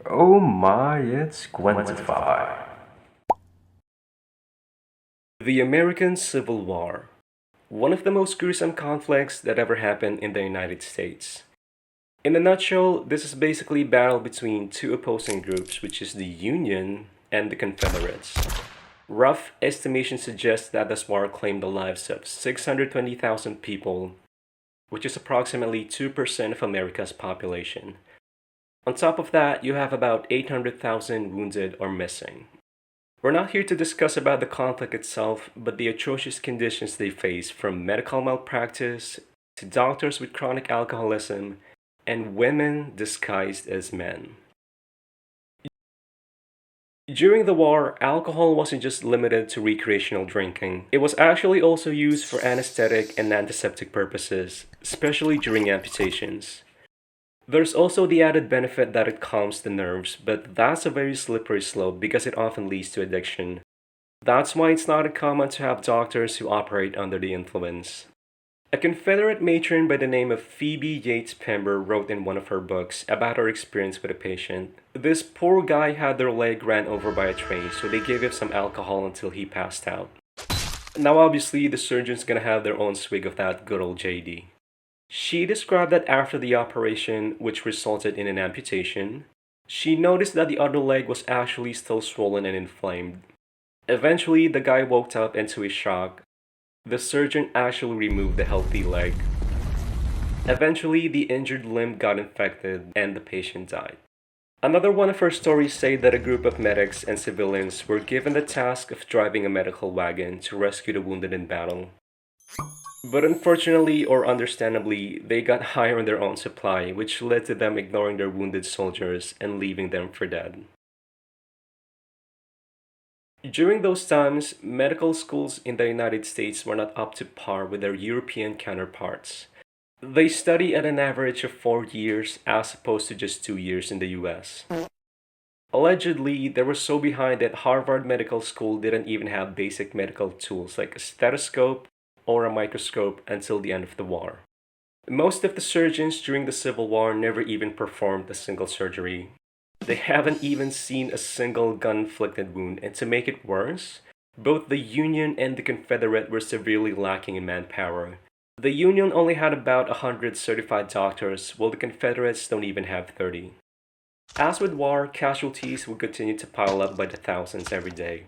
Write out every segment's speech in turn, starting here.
Oh my, it's Qwentophy. The American Civil War, one of the most gruesome conflicts that ever happened in the United States. In a nutshell, this is basically a battle between two opposing groups, which is the Union and the Confederates. Rough estimations suggest that this war claimed the lives of 620,000 people, which is approximately 2% of America's population. On top of that, you have about 800,000 wounded or missing. We're not here to discuss about the conflict itself, but the atrocious conditions they face, from medical malpractice to doctors with chronic alcoholism and women disguised as men. During the war, alcohol wasn't just limited to recreational drinking. It was actually also used for anesthetic and antiseptic purposes, especially during amputations. There's also the added benefit that it calms the nerves, but that's a very slippery slope because it often leads to addiction. That's why it's not uncommon to have doctors who operate under the influence. A Confederate matron by the name of Phoebe Yates Pember wrote in one of her books about her experience with a patient. This poor guy had their leg ran over by a train, so they gave him some alcohol until he passed out. Now, obviously, the surgeon's gonna have their own swig of that good old JD. She described that after the operation, which resulted in an amputation, she noticed that the other leg was actually still swollen and inflamed. Eventually, the guy woke up and to his shock, the surgeon actually removed the healthy leg. Eventually, the injured limb got infected and the patient died. Another one of her stories say that a group of medics and civilians were given the task of driving a medical wagon to rescue the wounded in battle. But unfortunately or understandably, they got high on their own supply, which led to them ignoring their wounded soldiers and leaving them for dead. During those times, medical schools in the United States were not up to par with their European counterparts. They study at an average of 4 years as opposed to just 2 years in the US. Allegedly, they were so behind that Harvard Medical School didn't even have basic medical tools like a stethoscope or a microscope until the end of the war. Most of the surgeons during the Civil War never even performed a single surgery. They haven't even seen a single gun-inflicted wound, and to make it worse, both the Union and the Confederate were severely lacking in manpower. The Union only had about 100 certified doctors, while the Confederates don't even have 30. As with war, casualties would continue to pile up by the thousands every day.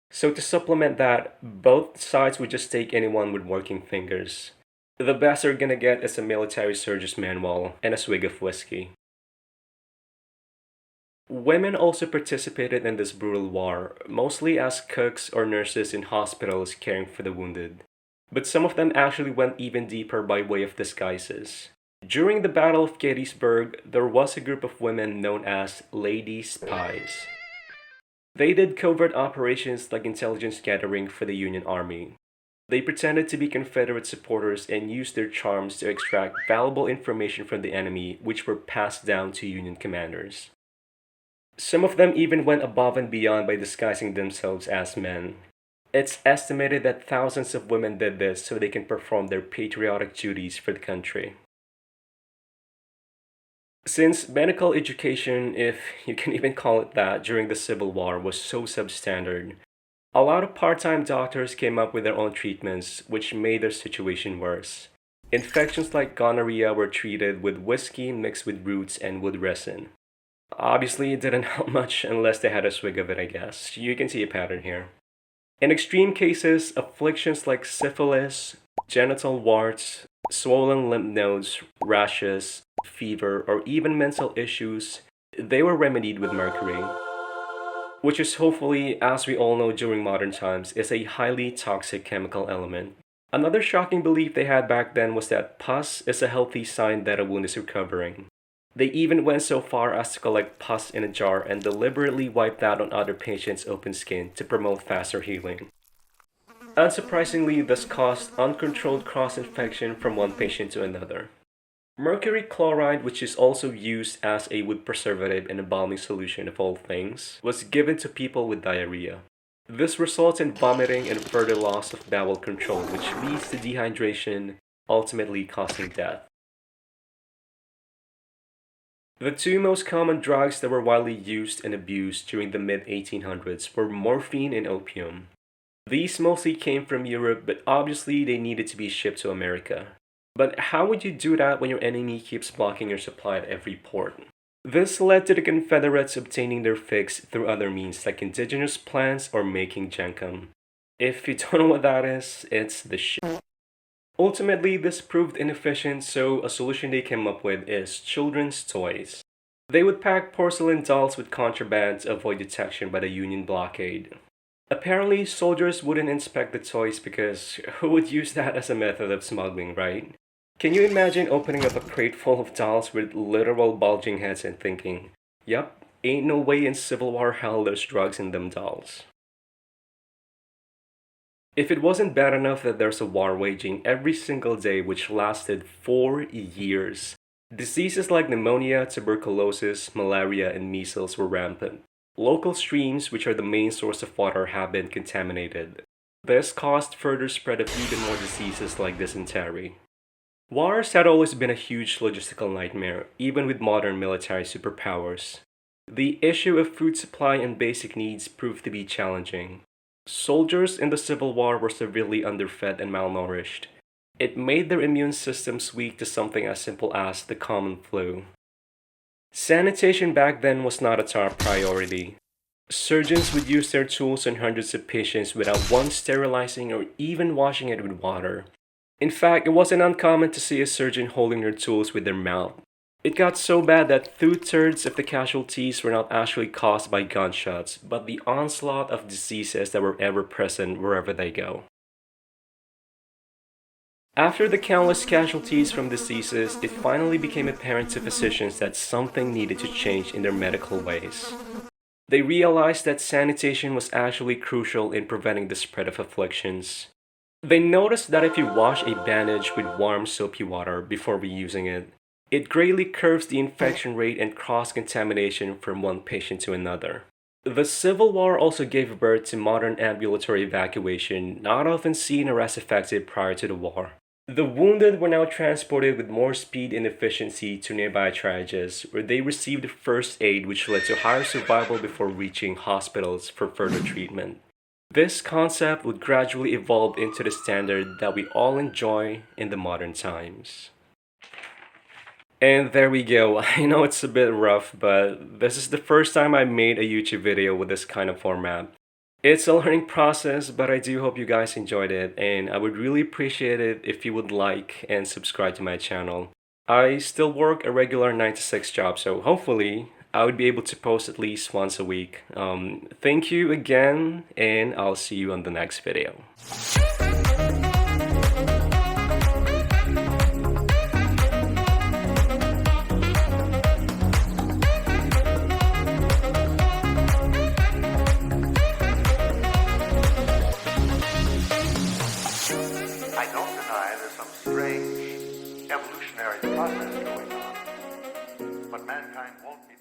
So to supplement that, both sides would just take anyone with working fingers. The best they're gonna get is a military surgeon's manual and a swig of whiskey. Women also participated in this brutal war, mostly as cooks or nurses in hospitals caring for the wounded. But some of them actually went even deeper by way of disguises. During the Battle of Gettysburg, there was a group of women known as Lady Spies. They did covert operations like intelligence gathering for the Union Army. They pretended to be Confederate supporters and used their charms to extract valuable information from the enemy, which were passed down to Union commanders. Some of them even went above and beyond by disguising themselves as men. It's estimated that thousands of women did this so they can perform their patriotic duties for the country. Since medical education, if you can even call it that, during the Civil War was so substandard, a lot of part time doctors came up with their own treatments, which made their situation worse. Infections like gonorrhea were treated with whiskey mixed with roots and wood resin. Obviously, it didn't help much unless they had a swig of it, I guess. You can see a pattern here. In extreme cases, afflictions like syphilis, genital warts, swollen lymph nodes, rashes, fever, or even mental issues, they were remedied with mercury, which is hopefully, as we all know during modern times, is a highly toxic chemical element. Another shocking belief they had back then was that pus is a healthy sign that a wound is recovering. They even went so far as to collect pus in a jar and deliberately wipe that on other patients' open skin to promote faster healing. Unsurprisingly, this caused uncontrolled cross infection from one patient to another. Mercury chloride, which is also used as a wood preservative in embalming solution of all things, was given to people with diarrhea. This results in vomiting and further loss of bowel control, which leads to dehydration, ultimately causing death. The two most common drugs that were widely used and abused during the mid 1800s were morphine and opium. These mostly came from Europe, but obviously they needed to be shipped to America. But how would you do that when your enemy keeps blocking your supply at every port? This led to the Confederates obtaining their fix through other means like indigenous plants or making jankum. If you don't know what that is, it's the shit. Ultimately, this proved inefficient, so a solution they came up with is children's toys. They would pack porcelain dolls with contraband to avoid detection by the Union blockade. Apparently, soldiers wouldn't inspect the toys because who would use that as a method of smuggling, right? Can you imagine opening up a crate full of dolls with literal bulging heads and thinking, yup, ain't no way in Civil War hell there's drugs in them dolls. If it wasn't bad enough that there's a war waging every single day which lasted 4 years, diseases like pneumonia, tuberculosis, malaria, and measles were rampant. Local streams, which are the main source of water, have been contaminated. This caused further spread of even more diseases like dysentery. Wars had always been a huge logistical nightmare, even with modern military superpowers. The issue of food supply and basic needs proved to be challenging. Soldiers in the Civil War were severely underfed and malnourished. It made their immune systems weak to something as simple as the common flu. Sanitation back then was not a top priority. Surgeons would use their tools on hundreds of patients without once sterilizing or even washing it with water. In fact, it wasn't uncommon to see a surgeon holding their tools with their mouth. It got so bad that 2/3 of the casualties were not actually caused by gunshots, but the onslaught of diseases that were ever present wherever they go. After the countless casualties from diseases, it finally became apparent to physicians that something needed to change in their medical ways. They realized that sanitation was actually crucial in preventing the spread of afflictions. They noticed that if you wash a bandage with warm soapy water before reusing it, it greatly curbs the infection rate and cross-contamination from one patient to another. The Civil War also gave birth to modern ambulatory evacuation, not often seen or as effective prior to the war. The wounded were now transported with more speed and efficiency to nearby triages, where they received first aid which led to higher survival before reaching hospitals for further treatment. This concept would gradually evolve into the standard that we all enjoy in the modern times. And there we go. I know it's a bit rough, but this is the first time I made a YouTube video with this kind of format. It's a learning process, but I do hope you guys enjoyed it, and I would really appreciate it if you would like and subscribe to my channel. I still work a regular 9 to 6 job, so hopefully I would be able to post at least once a week. Thank you again, and I'll see you on the next video. I don't deny there's some strange evolutionary process going on, but mankind won't be